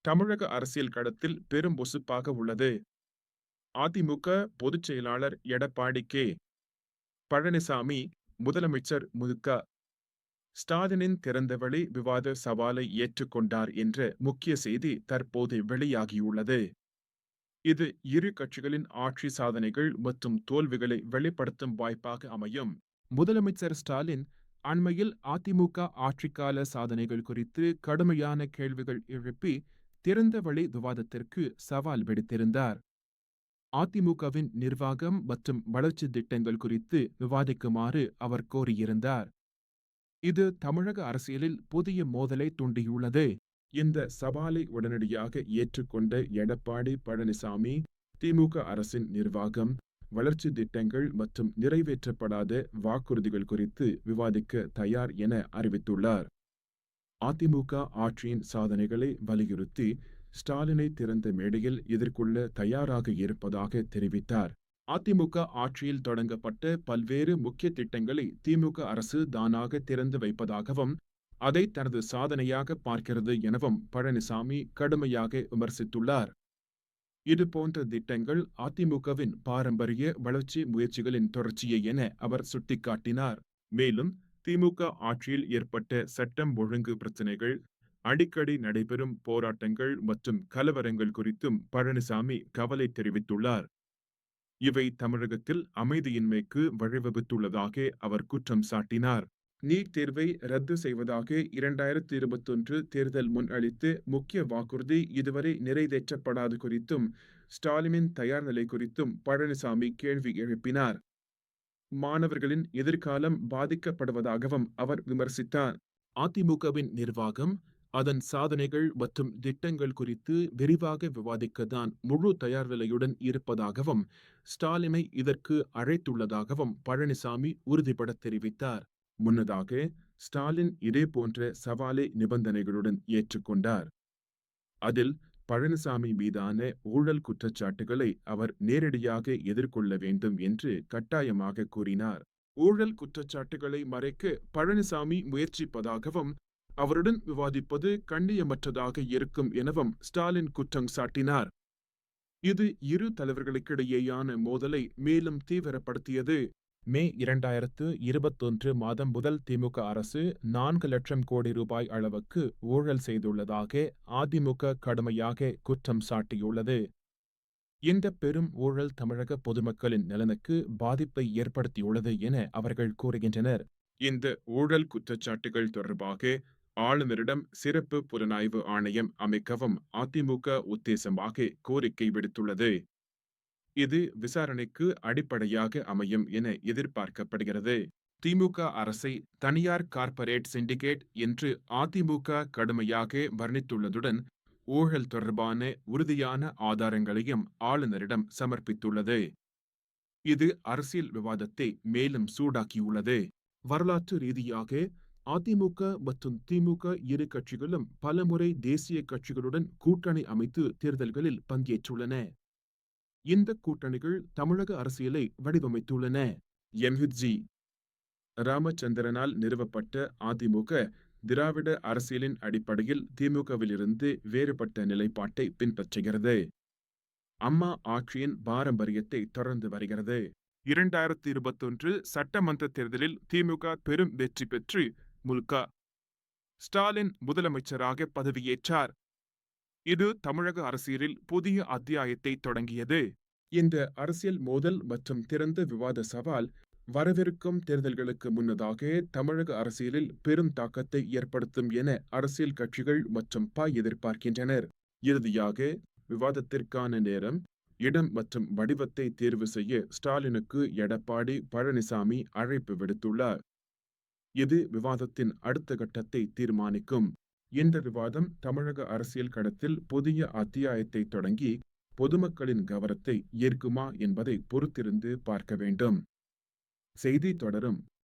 தமிழக அரசியல் களத்தில் பெரும் பொசுப்பாக உள்ளது. அதிமுக பொதுச் செயலாளர் எடப்பாடி கே. பழனிசாமி, முதலமைச்சர் மு.க. ஸ்டாலினின் திறந்தவெளி விவாத சவாலை ஏற்றுக்கொண்டார் என்ற முக்கிய செய்தி தற்போது வெளியாகியுள்ளது. இது இரு கட்சிகளின் ஆட்சி சாதனைகள் மற்றும் தோல்விகளை வெளிப்படுத்தும் வாய்ப்பாக அமையும். முதலமைச்சர் ஸ்டாலின் அண்மையில் அதிமுக ஆட்சிக்கால சாதனைகள் குறித்து கடுமையான கேள்விகள் எழுப்பி திறந்தவெளி விவாதத்திற்கு சவால் விடுத்திருந்தார். அதிமுகவின் நிர்வாகம் மற்றும் வளர்ச்சி திட்டங்கள் குறித்து விவாதிக்குமாறு அவர் கோரியிருந்தார். இது தமிழக அரசியலில் புதிய மோதலை தூண்டியுள்ளது. இந்த சவாலை உடனடியாக ஏற்றுக்கொண்ட எடப்பாடி பழனிசாமி, திமுக அரசின் நிர்வாகம், வளர்ச்சி திட்டங்கள் மற்றும் நிறைவேற்றப்படாத வாக்குறுதிகள் குறித்து விவாதிக்க தயார் என அறிவித்துள்ளார். அதிமுக ஆட்சியின் சாதனைகளை வலியுறுத்தி ஸ்டாலினை திறந்த மேடையில் எதிர்கொள்ள தயாராக இருப்பதாக தெரிவித்தார். அதிமுக ஆட்சியில் தொடங்கப்பட்ட பல்வேறு முக்கிய திட்டங்களை திமுக அரசு தானாக திறந்து வைப்பதாகவும், அதை தனது சாதனையாக பார்க்கிறது எனவும் பழனிசாமி கடுமையாக விமர்சித்துள்ளார். இதுபோன்ற திட்டங்கள் அதிமுகவின் பாரம்பரிய வளர்ச்சி முயற்சிகளின் தொடர்ச்சியே என அவர் சுட்டிக்காட்டினார். மேலும் திமுக ஆட்சியில் ஏற்பட்ட சட்டம் ஒழுங்கு பிரச்சினைகள், அடிக்கடி நடைபெறும் போராட்டங்கள் மற்றும் கலவரங்கள் குறித்தும் பழனிசாமி கவலை தெரிவித்துள்ளார். இவை தமிழகத்தில் அமைதியின்மைக்கு வழிவகுத்துள்ளதாக அவர் குற்றம் சாட்டினார். நீட் தேர்வை ரத்து செய்வதாக 2021 தேர்தல் முன்அளித்த முக்கிய வாக்குறுதி இதுவரை நிறைவேற்றப்படாது குறித்தும், ஸ்டாலினின் தயார் நிலை குறித்தும் பழனிசாமி கேள்வி எழுப்பினார். மாணவர்களின் எதிர்காலம் பாதிக்கப்படுவதாகவும் அவர் விமர்சித்தார். அதிமுகவின் நிர்வாகம், அதன் சாதனைகள் மற்றும் திட்டங்கள் குறித்து விரிவாக விவாதிக்கத்தான் முழு தயார் நிலையுடன் இருப்பதாகவும், ஸ்டாலினை இதற்கு அழைத்துள்ளதாகவும் பழனிசாமி உறுதிபட தெரிவித்தார். முன்னதாக ஸ்டாலின் இதேபோன்ற சவாலை நிபந்தனைகளுடன் ஏற்றுக்கொண்டார். அதில் பழனிசாமி மீதான ஊழல் குற்றச்சாட்டுகளை அவர் நேரடியாக எதிர்கொள்ள வேண்டும் என்று கட்டாயமாக கூறினார். ஊழல் குற்றச்சாட்டுகளை மறைக்க பழனிசாமி முயற்சிப்பதாகவும், அவருடன் விவாதிப்பது கண்ணியமற்றதாக இருக்கும் எனவும் ஸ்டாலின் குற்றம் சாட்டினார். இது இரு தலைவர்களுக்கிடையேயான மோதலை மேலும் தீவிரப்படுத்தியது. மே 2021 மாதம் முதல் திமுக அரசு 4 லட்சம் கோடி ரூபாய் அளவுக்கு ஊழல் செய்துள்ளதாக அதிமுக கடுமையாக குற்றம் சாட்டியுள்ளது. இந்த பெரும் ஊழல் தமிழக பொதுமக்களின் நலனுக்கு பாதிப்பை ஏற்படுத்தியுள்ளது என அவர்கள் கூறுகின்றனர். இந்த ஊழல் குற்றச்சாட்டுகள் தொடர்பாக ஆளுநரிடம் சிறப்பு புலனாய்வு ஆணையம் அமைக்கவும் அதிமுக உத்தேசமாக கோரிக்கை விடுத்துள்ளது. இது விசாரணைக்கு அடிப்படையாக அமையும் என எதிர்பார்க்கப்படுகிறது. திமுக அரசை தனியார் கார்ப்பரேட் சிண்டிகேட் என்று அதிமுக கடுமையாக வர்ணித்துள்ளதுடன், ஊழல் தொடர்பான உறுதியான ஆதாரங்களையும் ஆளுநரிடம் சமர்ப்பித்துள்ளது. இது அரசியல் விவாதத்தை மேலும் சூடாக்கியுள்ளது. வரலாற்று ரீதியாக அதிமுக மற்றும் திமுக இரு கட்சிகளும் பலமுறை தேசிய கட்சிகளுடன் கூட்டணி அமைத்து தேர்தல்களில் பங்கேற்றுள்ளன. இந்த கூட்டணிகள் தமிழக அரசியலை வடிவமைத்துள்ளன. எம்.ஜி. ராமச்சந்திரனால் நிறுவப்பட்ட அதிமுக திராவிட அரசியலின் அடிப்படையில் திமுகவிலிருந்து வேறுபட்ட நிலைப்பாட்டை பின்பற்றுகிறது. அம்மா ஆட்சியின் பாரம்பரியத்தை தொடர்ந்து வருகிறது. 2021 சட்டமன்ற தேர்தலில் திமுக பெரும் வெற்றி பெற்று மு.க. ஸ்டாலின் முதலமைச்சராக பதவியேற்றார். இது தமிழக அரசியலில் புதிய அத்தியாயத்தை தொடங்கியது. இந்த அரசியல் மோதல் மற்றும் திறந்த விவாத சவால் வரவிருக்கும் தேர்தல்களுக்கு முன்னதாக தமிழக அரசியலில் பெரும் தாக்கத்தை ஏற்படுத்தும் என அரசியல் கட்சிகள் மற்றும் எதிர்பார்க்கின்றனர். இறுதியாக விவாதத்திற்கான நேரம், இடம் மற்றும் வடிவத்தை தேர்வு செய்ய ஸ்டாலினுக்கு எடப்பாடி பழனிசாமி அழைப்பு விடுத்துள்ளார். இது விவாதத்தின் அடுத்த கட்டத்தை தீர்மானிக்கும். இந்த விவாதம் தமிழக அரசியல் களத்தில் புதிய அத்தியாயத்தை தொடங்கி பொதுமக்களின் கவனத்தை ஈர்க்குமா என்பதை பொறுத்திருந்து பார்க்க வேண்டும். செய்தி தொடரும்.